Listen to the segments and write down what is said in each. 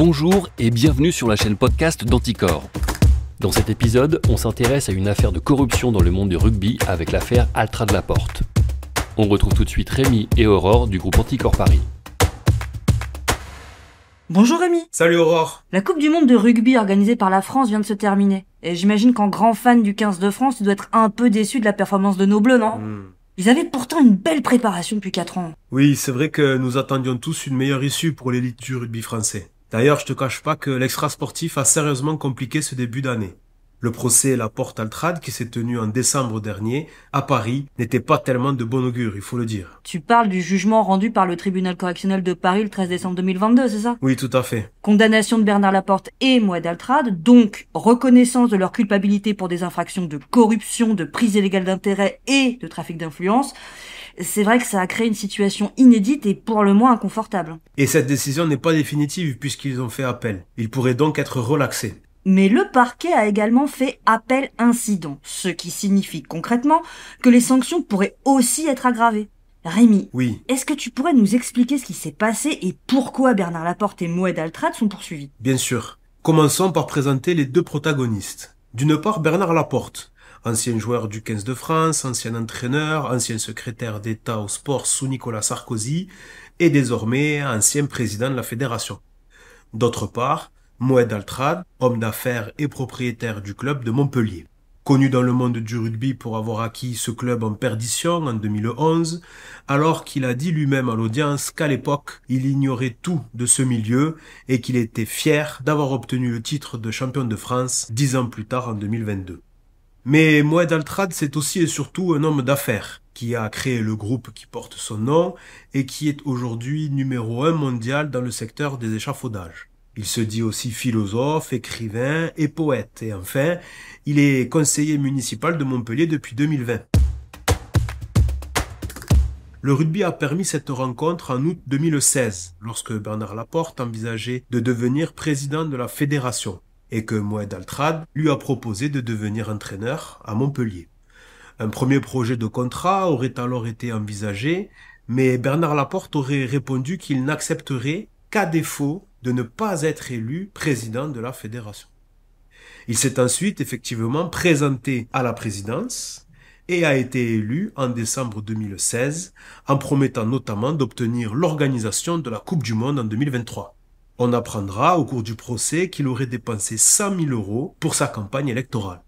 Bonjour et bienvenue sur la chaîne podcast d'Anticor. Dans cet épisode, on s'intéresse à une affaire de corruption dans le monde du rugby avec l'affaire Altrad Laporte. On retrouve tout de suite Rémi et Aurore du groupe Anticor Paris. Bonjour Rémi. Salut Aurore. La Coupe du Monde de rugby organisée par la France vient de se terminer. Et j'imagine qu'en grand fan du 15 de France, tu dois être un peu déçu de la performance de nos Bleus, non Ils avaient pourtant une belle préparation depuis 4 ans. Oui, c'est vrai que nous attendions tous une meilleure issue pour l'élite du rugby français. D'ailleurs, je te cache pas que l'extra-sportif a sérieusement compliqué ce début d'année. Le procès Laporte-Altrad, qui s'est tenu en décembre dernier, à Paris, n'était pas tellement de bon augure, il faut le dire. Tu parles du jugement rendu par le tribunal correctionnel de Paris le 13 décembre 2022, c'est ça? Oui, tout à fait. Condamnation de Bernard Laporte et Moed Altrad, donc reconnaissance de leur culpabilité pour des infractions de corruption, de prise illégale d'intérêt et de trafic d'influence. C'est vrai que ça a créé une situation inédite et pour le moins inconfortable. Et cette décision n'est pas définitive puisqu'ils ont fait appel. Ils pourraient donc être relaxés. Mais le parquet a également fait appel incident, ce qui signifie concrètement que les sanctions pourraient aussi être aggravées. Rémi, Oui, est-ce que tu pourrais nous expliquer ce qui s'est passé et pourquoi Bernard Laporte et Moed Altrad sont poursuivis? bien sûr. Commençons par présenter les deux protagonistes. D'une part, Bernard Laporte, ancien joueur du 15 de France, ancien entraîneur, ancien secrétaire d'État au sport sous Nicolas Sarkozy et désormais ancien président de la fédération. D'autre part, Moed Altrad, homme d'affaires et propriétaire du club de Montpellier. Connu dans le monde du rugby pour avoir acquis ce club en perdition en 2011, alors qu'il a dit lui-même à l'audience qu'à l'époque, il ignorait tout de ce milieu et qu'il était fier d'avoir obtenu le titre de champion de France 10 ans plus tard en 2022. Mais Moed Altrad, c'est aussi et surtout un homme d'affaires qui a créé le groupe qui porte son nom et qui est aujourd'hui numéro 1 mondial dans le secteur des échafaudages. Il se dit aussi philosophe, écrivain et poète. Et enfin, il est conseiller municipal de Montpellier depuis 2020. Le rugby a permis cette rencontre en août 2016, lorsque Bernard Laporte envisageait de devenir président de la fédération et que Moed Altrad lui a proposé de devenir entraîneur à Montpellier. Un premier projet de contrat aurait alors été envisagé, mais Bernard Laporte aurait répondu qu'il n'accepterait qu'à défaut de ne pas être élu président de la fédération. Il s'est ensuite effectivement présenté à la présidence et a été élu en décembre 2016 en promettant notamment d'obtenir l'organisation de la Coupe du Monde en 2023. On apprendra au cours du procès qu'il aurait dépensé 100 000 € pour sa campagne électorale.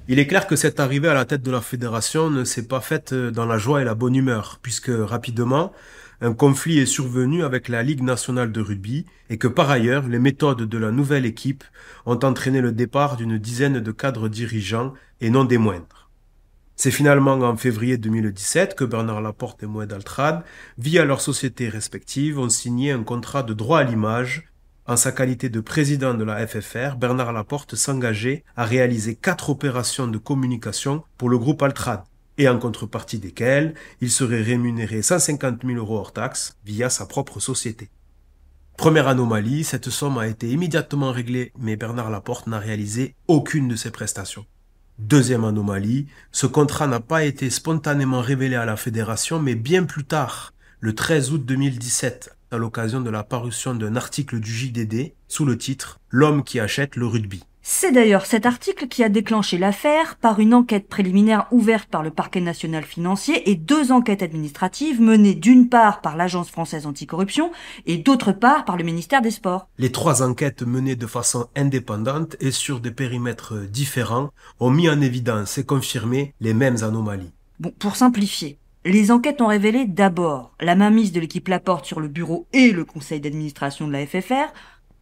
Il est clair que cette arrivée à la tête de la fédération ne s'est pas faite dans la joie et la bonne humeur, puisque rapidement, un conflit est survenu avec la Ligue nationale de rugby et que par ailleurs, les méthodes de la nouvelle équipe ont entraîné le départ d'une dizaine de cadres dirigeants et non des moindres. C'est finalement en février 2017 que Bernard Laporte et Moed Altrad, via leurs sociétés respectives, ont signé un contrat de droit à l'image. En sa qualité de président de la FFR, Bernard Laporte s'engageait à réaliser 4 opérations de communication pour le groupe Altrad, et en contrepartie desquelles il serait rémunéré 150 000 € hors taxes via sa propre société. Première anomalie, cette somme a été immédiatement réglée, mais Bernard Laporte n'a réalisé aucune de ses prestations. Deuxième anomalie, ce contrat n'a pas été spontanément révélé à la fédération, mais bien plus tard, le 13 août 2017, à l'occasion de la parution d'un article du JDD sous le titre « L'homme qui achète le rugby ». C'est d'ailleurs cet article qui a déclenché l'affaire par une enquête préliminaire ouverte par le parquet national financier et 2 enquêtes administratives menées d'une part par l'Agence française anticorruption et d'autre part par le ministère des Sports. Les 3 enquêtes menées de façon indépendante et sur des périmètres différents ont mis en évidence et confirmé les mêmes anomalies. Bon, pour simplifier, les enquêtes ont révélé d'abord la mainmise de l'équipe Laporte sur le bureau et le conseil d'administration de la FFR.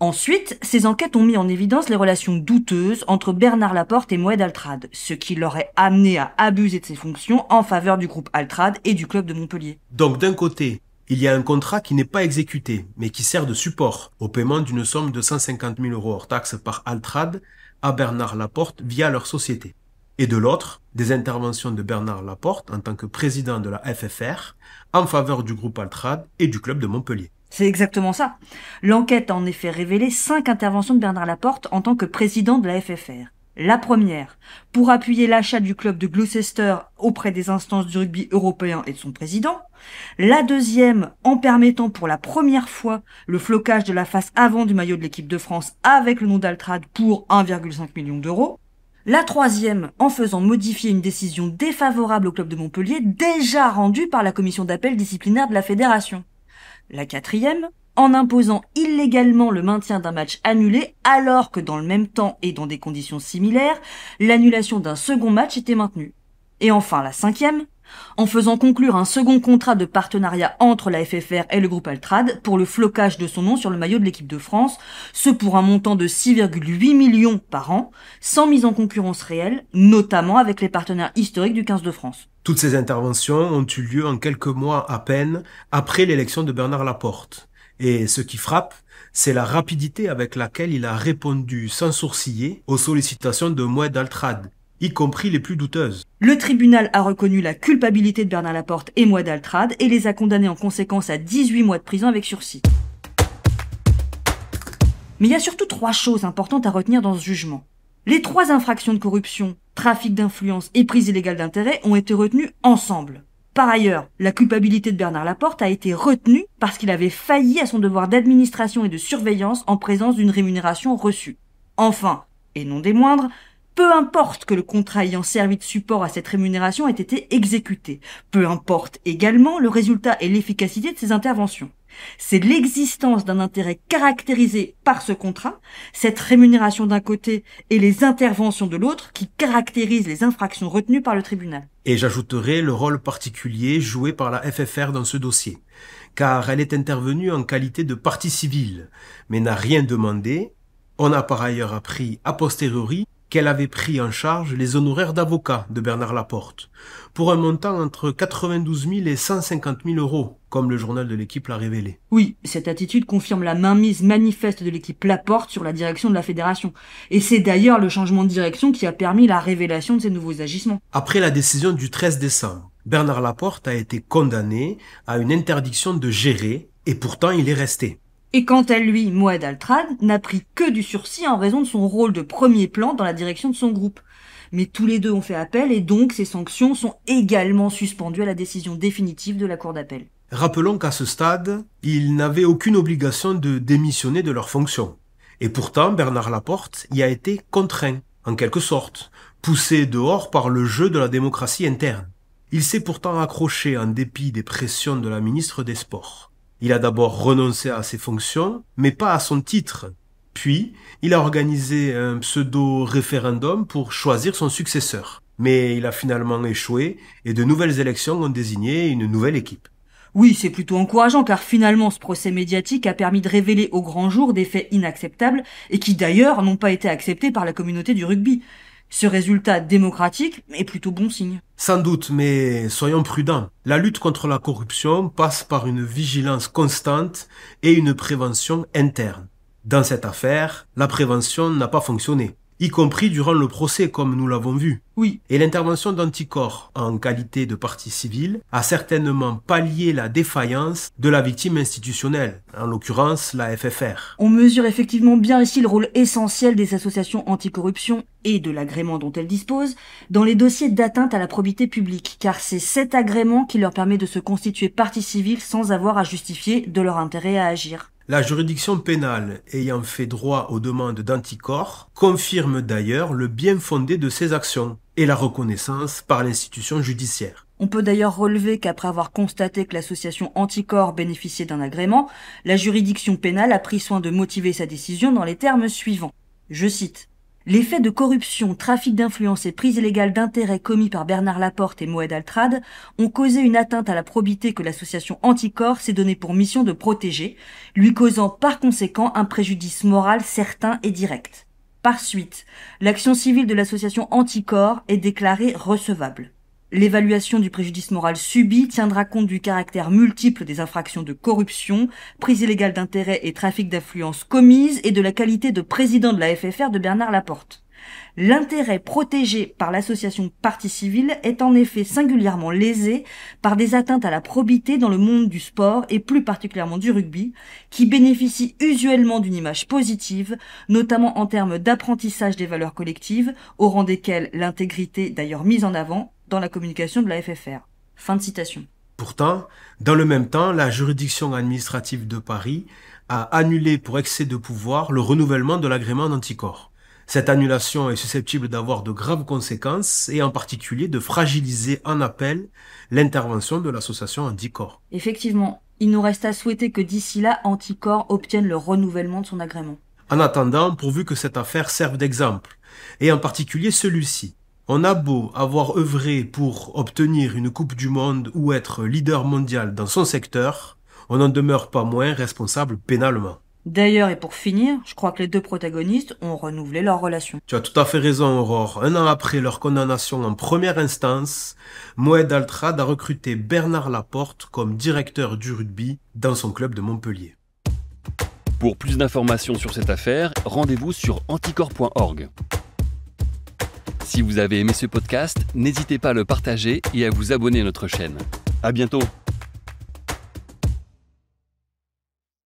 Ensuite, ces enquêtes ont mis en évidence les relations douteuses entre Bernard Laporte et Moed Altrad, ce qui l'aurait amené à abuser de ses fonctions en faveur du groupe Altrad et du club de Montpellier. Donc d'un côté, il y a un contrat qui n'est pas exécuté, mais qui sert de support au paiement d'une somme de 150 000 € hors taxes par Altrad à Bernard Laporte via leur société. Et de l'autre, des interventions de Bernard Laporte en tant que président de la FFR en faveur du groupe Altrad et du club de Montpellier. C'est exactement ça. L'enquête a en effet révélé 5 interventions de Bernard Laporte en tant que président de la FFR. La première, pour appuyer l'achat du club de Gloucester auprès des instances du rugby européen et de son président. La deuxième, en permettant pour la première fois le flocage de la face avant du maillot de l'équipe de France avec le nom d'Altrad pour 1,5 million d'euros. La troisième, en faisant modifier une décision défavorable au club de Montpellier déjà rendue par la commission d'appel disciplinaire de la fédération. La quatrième, en imposant illégalement le maintien d'un match annulé alors que dans le même temps et dans des conditions similaires, l'annulation d'un second match était maintenue. Et enfin la cinquième, en faisant conclure un second contrat de partenariat entre la FFR et le groupe Altrad pour le flocage de son nom sur le maillot de l'équipe de France, ce pour un montant de 6,8 millions par an, sans mise en concurrence réelle, notamment avec les partenaires historiques du 15 de France. Toutes ces interventions ont eu lieu en quelques mois à peine après l'élection de Bernard Laporte. Et ce qui frappe, c'est la rapidité avec laquelle il a répondu sans sourciller aux sollicitations de Moued Altrad, y compris les plus douteuses. Le tribunal a reconnu la culpabilité de Bernard Laporte et Moued Altrad et les a condamnés en conséquence à 18 mois de prison avec sursis. Mais il y a surtout 3 choses importantes à retenir dans ce jugement. Les 3 infractions de corruption, trafic d'influence et prise illégale d'intérêt ont été retenues ensemble. Par ailleurs, la culpabilité de Bernard Laporte a été retenue parce qu'il avait failli à son devoir d'administration et de surveillance en présence d'une rémunération reçue. Enfin, et non des moindres, peu importe que le contrat ayant servi de support à cette rémunération ait été exécuté. Peu importe également le résultat et l'efficacité de ces interventions. C'est l'existence d'un intérêt caractérisé par ce contrat, cette rémunération d'un côté et les interventions de l'autre qui caractérisent les infractions retenues par le tribunal. Et j'ajouterai le rôle particulier joué par la FFR dans ce dossier, car elle est intervenue en qualité de partie civile, mais n'a rien demandé. On a par ailleurs appris a posteriori qu'elle avait pris en charge les honoraires d'avocat de Bernard Laporte, pour un montant entre 92 000 et 150 000 euros, comme le journal de l'équipe l'a révélé. Oui, cette attitude confirme la mainmise manifeste de l'équipe Laporte sur la direction de la fédération. Et c'est d'ailleurs le changement de direction qui a permis la révélation de ces nouveaux agissements. Après la décision du 13 décembre, Bernard Laporte a été condamné à une interdiction de gérer, et pourtant il est resté. Et quant à lui, Moued Altrad n'a pris que du sursis en raison de son rôle de premier plan dans la direction de son groupe. Mais tous les deux ont fait appel et donc ces sanctions sont également suspendues à la décision définitive de la Cour d'appel. Rappelons qu'à ce stade, ils n'avaient aucune obligation de démissionner de leurs fonctions. Et pourtant, Bernard Laporte y a été contraint, en quelque sorte, poussé dehors par le jeu de la démocratie interne. Il s'est pourtant accroché en dépit des pressions de la ministre des Sports. Il a d'abord renoncé à ses fonctions, mais pas à son titre. Puis, il a organisé un pseudo-référendum pour choisir son successeur. Mais il a finalement échoué et de nouvelles élections ont désigné une nouvelle équipe. Oui, c'est plutôt encourageant car finalement ce procès médiatique a permis de révéler au grand jour des faits inacceptables et qui d'ailleurs n'ont pas été acceptés par la communauté du rugby. Ce résultat démocratique est plutôt bon signe. Sans doute, mais soyons prudents. La lutte contre la corruption passe par une vigilance constante et une prévention interne. Dans cette affaire, la prévention n'a pas fonctionné, y compris durant le procès comme nous l'avons vu. Oui. Et l'intervention d'Anticor, en qualité de partie civile, a certainement pallié la défaillance de la victime institutionnelle, en l'occurrence la FFR. On mesure effectivement bien ici le rôle essentiel des associations anticorruption et de l'agrément dont elles disposent dans les dossiers d'atteinte à la probité publique, car c'est cet agrément qui leur permet de se constituer partie civile sans avoir à justifier de leur intérêt à agir. La juridiction pénale ayant fait droit aux demandes d'Anticor confirme d'ailleurs le bien fondé de ces actions et la reconnaissance par l'institution judiciaire. On peut d'ailleurs relever qu'après avoir constaté que l'association Anticor bénéficiait d'un agrément, la juridiction pénale a pris soin de motiver sa décision dans les termes suivants. Je cite. Les faits de corruption, trafic d'influence et prise illégale d'intérêts commis par Bernard Laporte et Moued Altrad ont causé une atteinte à la probité que l'association Anticor s'est donnée pour mission de protéger, lui causant par conséquent un préjudice moral certain et direct. Par suite, l'action civile de l'association Anticor est déclarée recevable. L'évaluation du préjudice moral subi tiendra compte du caractère multiple des infractions de corruption, prise illégale d'intérêts et trafic d'influence commises et de la qualité de président de la FFR de Bernard Laporte. L'intérêt protégé par l'association partie civile est en effet singulièrement lésé par des atteintes à la probité dans le monde du sport et plus particulièrement du rugby, qui bénéficie usuellement d'une image positive, notamment en termes d'apprentissage des valeurs collectives, au rang desquelles l'intégrité d'ailleurs mise en avant dans la communication de la FFR. Fin de citation. Pourtant, dans le même temps, la juridiction administrative de Paris a annulé pour excès de pouvoir le renouvellement de l'agrément d'Anticor. Cette annulation est susceptible d'avoir de graves conséquences et en particulier de fragiliser en appel l'intervention de l'association Anticor. Effectivement, il nous reste à souhaiter que d'ici là, Anticor obtienne le renouvellement de son agrément. En attendant, pourvu que cette affaire serve d'exemple, et en particulier celui-ci. On a beau avoir œuvré pour obtenir une Coupe du Monde ou être leader mondial dans son secteur, on n'en demeure pas moins responsable pénalement. D'ailleurs, et pour finir, je crois que les deux protagonistes ont renouvelé leur relation. Tu as tout à fait raison, Aurore. 1 an après leur condamnation en première instance, Moed Altrad a recruté Bernard Laporte comme directeur du rugby dans son club de Montpellier. Pour plus d'informations sur cette affaire, rendez-vous sur anticor.org. Si vous avez aimé ce podcast, n'hésitez pas à le partager et à vous abonner à notre chaîne. À bientôt!